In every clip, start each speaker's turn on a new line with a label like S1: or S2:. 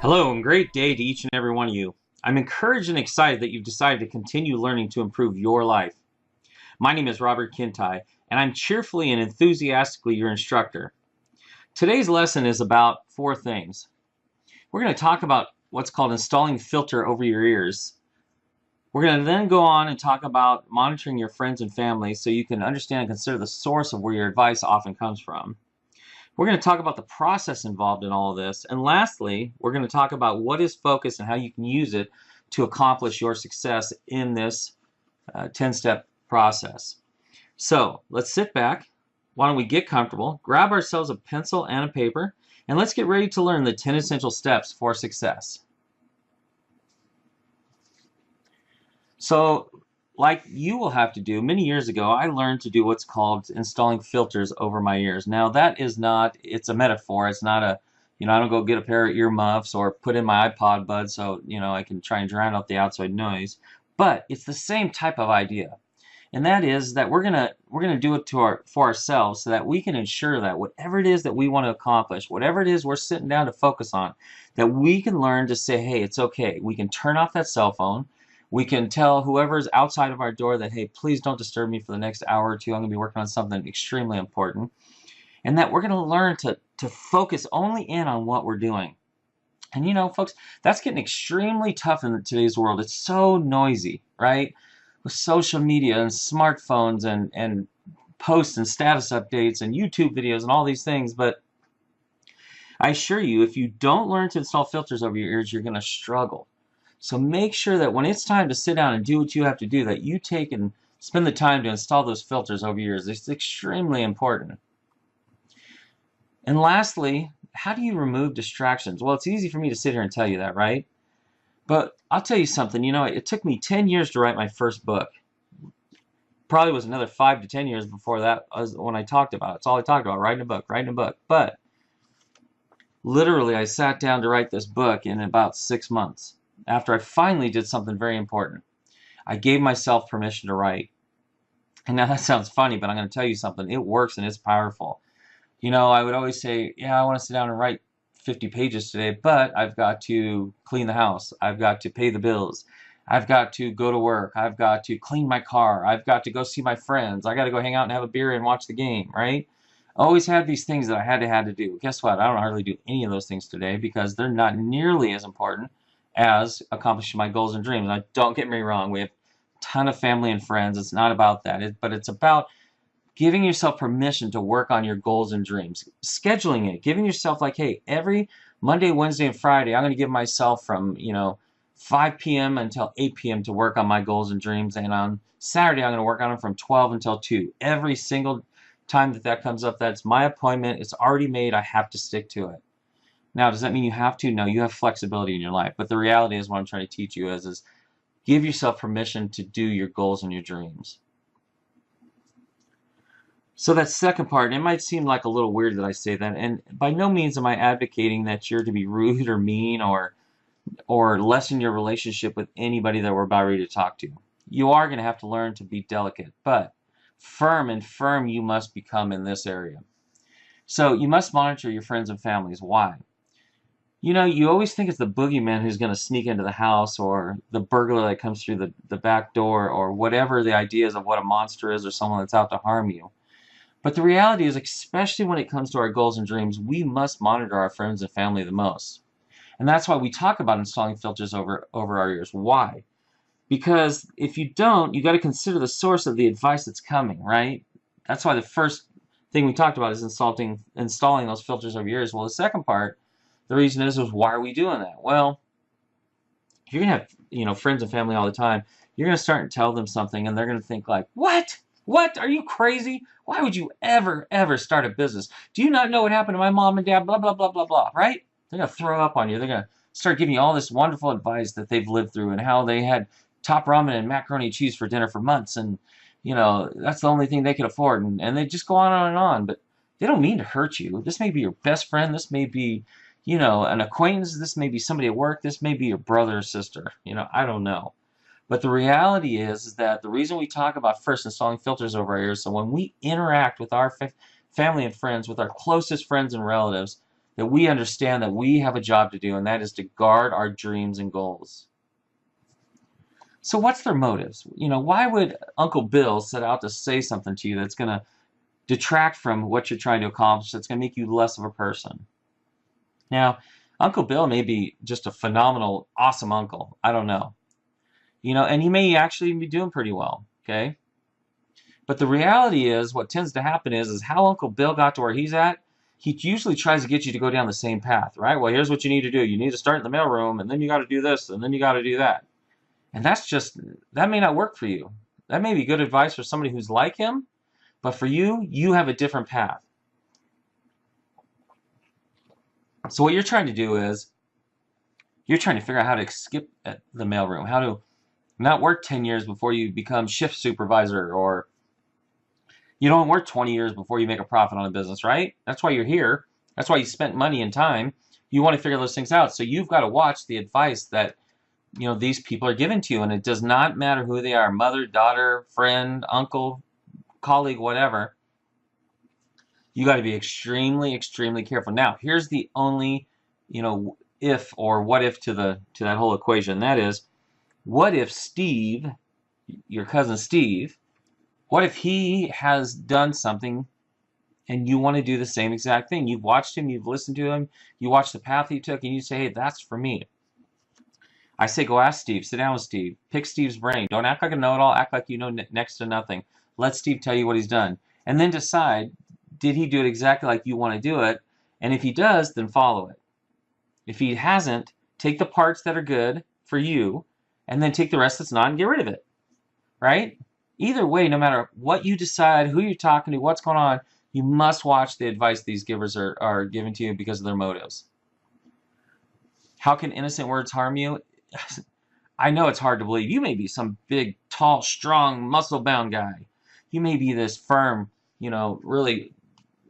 S1: Hello and great day to each and every one of you. I'm encouraged and excited that you've decided to continue learning to improve your life. My name is Robert Kintai, and I'm cheerfully and enthusiastically your instructor. Today's lesson is about four things. We're going to talk about what's called installing filter over your ears. We're going to then go on and talk about monitoring your friends and family so you can understand and consider the source of where your advice often comes from. We're going to talk about the process involved in all of this. And lastly, we're going to talk about what is focus and how you can use it to accomplish your success in this 10-step process. So let's sit back. Why don't we get comfortable, grab ourselves a pencil and a paper, and let's get ready to learn the 10 essential steps for success. So, like you will have to do, many years ago, I learned to do what's called installing filters over my ears. Now, that is not, it's a metaphor. It's not a, I don't go get a pair of earmuffs or put in my iPod buds so, I can try and drown out the outside noise. But it's the same type of idea. And that is that we're gonna do it for ourselves so that we can ensure that whatever it is that we want to accomplish, whatever it is we're sitting down to focus on, that we can learn to say, hey, it's okay. We can turn off that cell phone. We can tell whoever's outside of our door that, hey, please don't disturb me for the next hour or two. I'm going to be working on something extremely important. And that we're going to learn to focus only in on what we're doing. And folks, that's getting extremely tough in today's world. It's so noisy, right? With social media and smartphones and posts and status updates and YouTube videos and all these things. But I assure you, if you don't learn to install filters over your ears, you're going to struggle. So make sure that when it's time to sit down and do what you have to do, that you take and spend the time to install those filters over your ears. It's extremely important. And lastly, how do you remove distractions? Well, it's easy for me to sit here and tell you that, right? But I'll tell you something. It took me 10 years to write my first book. Probably was another 5 to 10 years before that when I talked about it. It's all I talked about, writing a book. But literally, I sat down to write this book in about 6 months. After I finally did something very important. I gave myself permission to write. And now that sounds funny, but I'm going to tell you something. It works and it's powerful. I would always say, yeah, I want to sit down and write 50 pages today, but I've got to clean the house. I've got to pay the bills. I've got to go to work. I've got to clean my car. I've got to go see my friends. I got to go hang out and have a beer and watch the game, right? I always had these things that I had to do. Guess what? I don't hardly do any of those things today because they're not nearly as important as accomplishing my goals and dreams. Now, don't get me wrong. We have a ton of family and friends. It's not about that. But it's about giving yourself permission to work on your goals and dreams. Scheduling it. Giving yourself like, hey, every Monday, Wednesday, and Friday, I'm going to give myself from, 5 p.m. until 8 p.m. to work on my goals and dreams. And on Saturday, I'm going to work on them from 12 until 2. Every single time that comes up, that's my appointment. It's already made. I have to stick to it. Now, does that mean you have to? No, you have flexibility in your life. But the reality is what I'm trying to teach you is give yourself permission to do your goals and your dreams. So that second part, it might seem like a little weird that I say that. And by no means am I advocating that you're to be rude or mean or lessen your relationship with anybody that we're about ready to talk to. You are going to have to learn to be delicate. But firm you must become in this area. So you must monitor your friends and families. Why? You always think it's the boogeyman who's going to sneak into the house or the burglar that comes through the back door or whatever the idea is of what a monster is or someone that's out to harm you. But the reality is, especially when it comes to our goals and dreams, we must monitor our friends and family the most. And that's why we talk about installing filters over our ears. Why? Because if you don't, you got to consider the source of the advice that's coming, right? That's why the first thing we talked about is installing those filters over your ears. Well, the second part, the reason is why are we doing that? Well, if you're going to have, friends and family all the time, you're going to start and tell them something, and they're going to think like, what? What? Are you crazy? Why would you ever start a business? Do you not know what happened to my mom and dad? Blah, blah, blah, blah, blah, right? They're going to throw up on you. They're going to start giving you all this wonderful advice that they've lived through and how they had top ramen and macaroni and cheese for dinner for months, and, that's the only thing they could afford, and they just go on and on, but they don't mean to hurt you. This may be your best friend. This may be an acquaintance, this may be somebody at work, this may be your brother or sister, I don't know. But the reality is that the reason we talk about first installing filters over our ears, so when we interact with our family and friends, with our closest friends and relatives, that we understand that we have a job to do, and that is to guard our dreams and goals. So what's their motives? Why would Uncle Bill set out to say something to you that's going to detract from what you're trying to accomplish, that's going to make you less of a person? Now, Uncle Bill may be just a phenomenal, awesome uncle. I don't know. And he may actually be doing pretty well, okay? But the reality is, what tends to happen is how Uncle Bill got to where he's at, he usually tries to get you to go down the same path, right? Well, here's what you need to do. You need to start in the mailroom, and then you got to do this, and then you got to do that. And that may not work for you. That may be good advice for somebody who's like him, but for you, you have a different path. So what you're trying to do is, you're trying to figure out how to skip the mailroom, how to not work 10 years before you become shift supervisor, or you don't work 20 years before you make a profit on a business, right? That's why you're here. That's why you spent money and time. You want to figure those things out. So you've got to watch the advice that these people are giving to you, and it does not matter who they are, mother, daughter, friend, uncle, colleague, whatever. You got to be extremely, extremely careful. Now, here's the only, if or what if to that whole equation. That is, what if Steve, your cousin Steve, what if he has done something and you want to do the same exact thing? You've watched him, you've listened to him, you watch the path he took, and you say, hey, that's for me. I say, go ask Steve, sit down with Steve, pick Steve's brain. Don't act like a know-it-all, act like you know next to nothing. Let Steve tell you what he's done. And then decide, did he do it exactly like you want to do it? And if he does, then follow it. If he hasn't, take the parts that are good for you, and then take the rest that's not and get rid of it. Right? Either way, no matter what you decide, who you're talking to, what's going on, you must watch the advice these givers are giving to you because of their motives. How can innocent words harm you? I know it's hard to believe. You may be some big, tall, strong, muscle-bound guy. You may be this firm, really,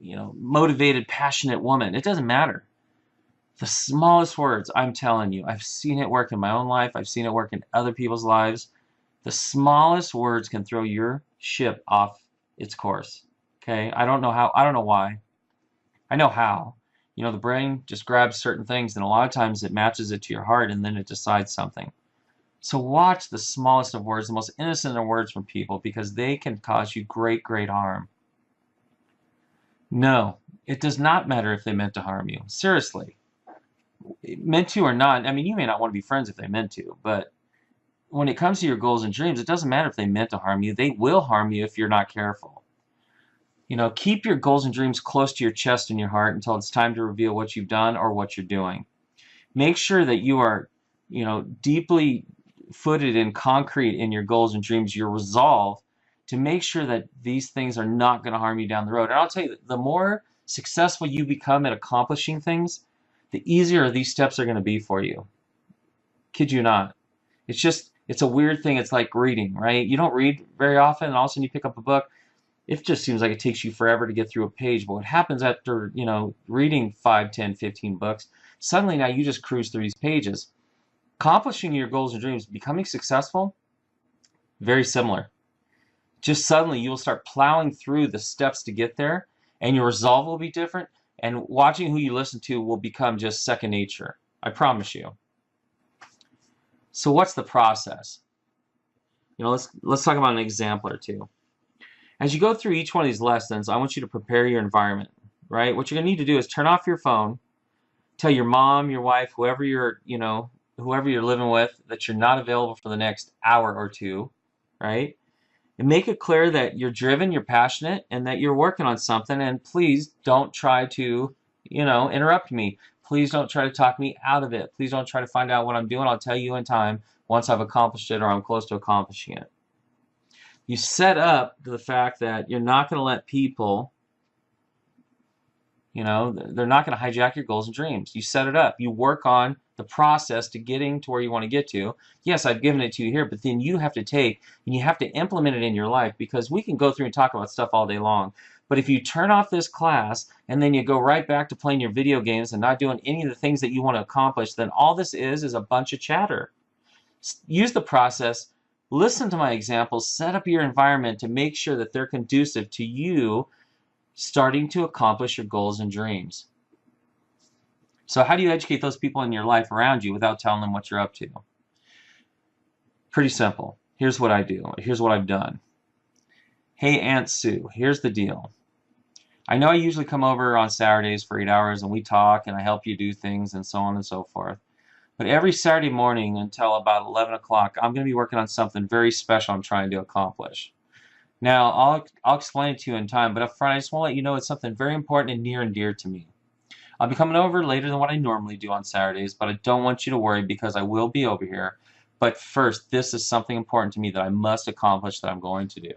S1: motivated, passionate woman. It doesn't matter. The smallest words, I'm telling you, I've seen it work in my own life. I've seen it work in other people's lives. The smallest words can throw your ship off its course. Okay? I don't know how. I don't know why. I know how. The brain just grabs certain things, and a lot of times it matches it to your heart, and then it decides something. So watch the smallest of words, the most innocent of words from people, because they can cause you great, great harm. No, it does not matter if they meant to harm you. Seriously. Meant to or not, you may not want to be friends if they meant to, but when it comes to your goals and dreams, it doesn't matter if they meant to harm you. They will harm you if you're not careful. Keep your goals and dreams close to your chest and your heart until it's time to reveal what you've done or what you're doing. Make sure that you are, deeply footed and concrete in your goals and dreams, your resolve to make sure that these things are not going to harm you down the road. And I'll tell you, the more successful you become at accomplishing things, the easier these steps are going to be for you. Kid you not. It's a weird thing. It's like reading, right? You don't read very often, and all of a sudden you pick up a book. It just seems like it takes you forever to get through a page. But what happens after, reading 5, 10, 15 books, suddenly now you just cruise through these pages. Accomplishing your goals and dreams, becoming successful, very similar. Just suddenly you will start plowing through the steps to get there, and your resolve will be different, and watching who you listen to will become just second nature. I promise you. So what's the process? Let's talk about an example or two. As you go through each one of these lessons, I want you to prepare your environment, right? What you're going to need to do is turn off your phone, tell your mom, your wife, whoever you're living with, that you're not available for the next hour or two, right? And make it clear that you're driven, you're passionate, and that you're working on something, and please don't try to, interrupt me. Please don't try to talk me out of it. Please don't try to find out what I'm doing. I'll tell you in time once I've accomplished it or I'm close to accomplishing it. You set up the fact that you're not going to let people, they're not going to hijack your goals and dreams. You set it up. You work on the process to getting to where you want to get to. Yes, I've given it to you here, but then you have to take and you have to implement it in your life, because we can go through and talk about stuff all day long. But if you turn off this class and then you go right back to playing your video games and not doing any of the things that you want to accomplish, then all this is a bunch of chatter. Use the process. Listen to my examples. Set up your environment to make sure that they're conducive to you starting to accomplish your goals and dreams. So how do you educate those people in your life around you without telling them what you're up to? Pretty simple. Here's what I do. Here's what I've done. Hey, Aunt Sue, here's the deal. I know I usually come over on Saturdays for 8 hours and we talk and I help you do things and so on and so forth. But every Saturday morning until about 11 o'clock, I'm going to be working on something very special I'm trying to accomplish. Now, I'll explain it to you in time, but up front, I just want to let you know it's something very important and near and dear to me. I'll be coming over later than what I normally do on Saturdays, but I don't want you to worry because I will be over here. But first, this is something important to me that I must accomplish that I'm going to do.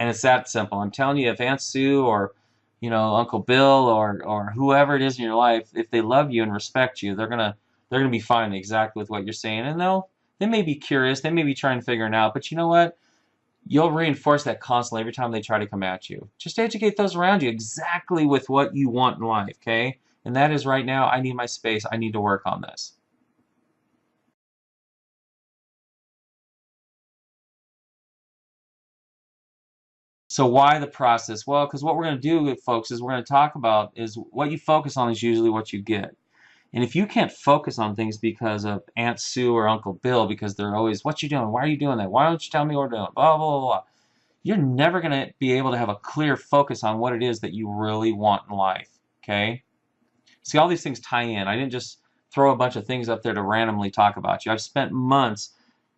S1: And it's that simple. I'm telling you, if Aunt Sue or Uncle Bill or whoever it is in your life, if they love you and respect you, they're gonna be fine exactly with what you're saying. And they may be curious, they may be trying to figure it out, but you know what? You'll reinforce that constantly every time they try to come at you. Just educate those around you exactly with what you want in life, okay? And that is right now, I need my space. I need to work on this. So why the process? Well, because what we're going to do, folks, is we're going to talk about is what you focus on is usually what you get. And if you can't focus on things because of Aunt Sue or Uncle Bill, because they're always, what you doing? Why are you doing that? Why don't you tell me what we're doing? Blah, blah, blah, blah. You're never going to be able to have a clear focus on what it is that you really want in life, okay? See, all these things tie in. I didn't just throw a bunch of things up there to randomly talk about you. I've spent months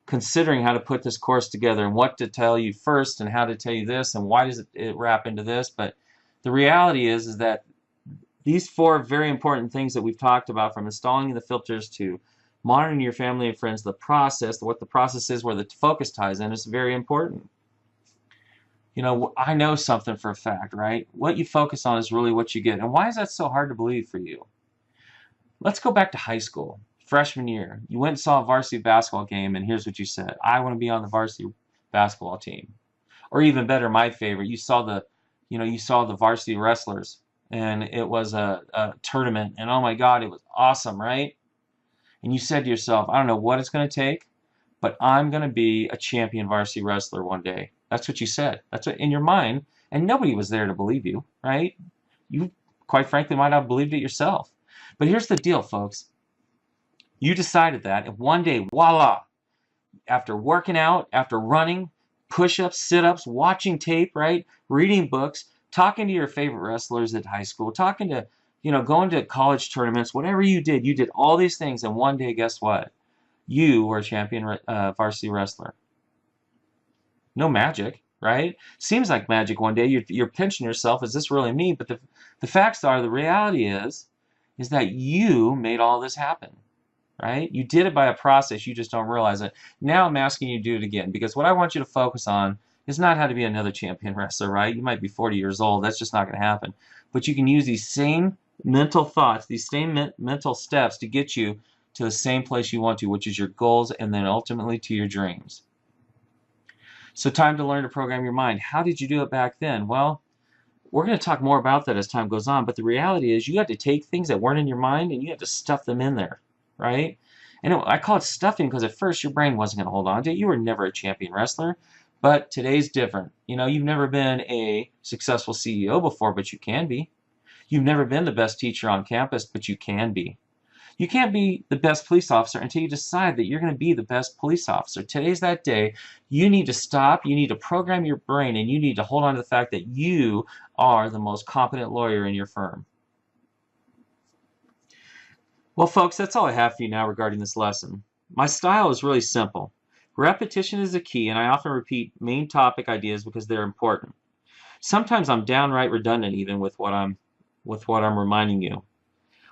S1: considering how to put this course together and what to tell you first and how to tell you this and why does it wrap into this. But the reality is that these four very important things that we've talked about, from installing the filters to monitoring your family and friends, the process, what the process is, where the focus ties in, is very important. I know something for a fact, right? What you focus on is really what you get. And why is that so hard to believe for you? Let's go back to high school. Freshman year, you went and saw a varsity basketball game, and here's what you said: I want to be on the varsity basketball team. Or even better, my favorite, you saw the varsity wrestlers, and it was a tournament, and oh my God, it was awesome, right? And you said to yourself, I don't know what it's going to take, but I'm going to be a champion varsity wrestler one day. That's what you said. That's what in your mind, and nobody was there to believe you, right? You, quite frankly, might not have believed it yourself. But here's the deal, folks. You decided that, and one day, voila, after working out, after running, push-ups, sit-ups, watching tape, right, reading books, talking to your favorite wrestlers at high school, talking to, going to college tournaments, whatever you did all these things, and one day, guess what? You were a champion varsity wrestler. No magic, right? Seems like magic one day. You're pinching yourself. Is this really me? But the facts are, the reality is that you made all this happen. Right? You did it by a process, you just don't realize it. Now I'm asking you to do it again, because what I want you to focus on is not how to be another champion wrestler, right? You might be 40 years old, that's just not going to happen. But you can use these same mental thoughts, these same mental steps to get you to the same place you want to, which is your goals, and then ultimately to your dreams. So time to learn to program your mind. How did you do it back then? Well, we're going to talk more about that as time goes on, but the reality is you had to take things that weren't in your mind and you had to stuff them in there. Right? And I call it stuffing because at first your brain wasn't going to hold on to it. You were never a champion wrestler, but today's different. You've never been a successful CEO before, but you can be. You've never been the best teacher on campus, but you can be. You can't be the best police officer until you decide that you're going to be the best police officer. Today's that day. You need to stop, you need to program your brain, and you need to hold on to the fact that you are the most competent lawyer in your firm. Well, folks, that's all I have for you now regarding this lesson. My style is really simple. Repetition is the key, and I often repeat main topic ideas because they're important. Sometimes I'm downright redundant even with what I'm reminding you.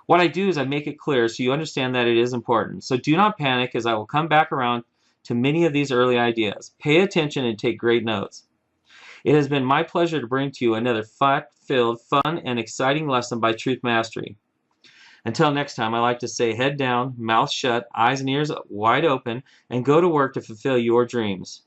S1: What I do is I make it clear so you understand that it is important. So do not panic, as I will come back around to many of these early ideas. Pay attention and take great notes. It has been my pleasure to bring to you another fact-filled, fun, and exciting lesson by Truth Mastery. Until next time, I like to say head down, mouth shut, eyes and ears wide open, and go to work to fulfill your dreams.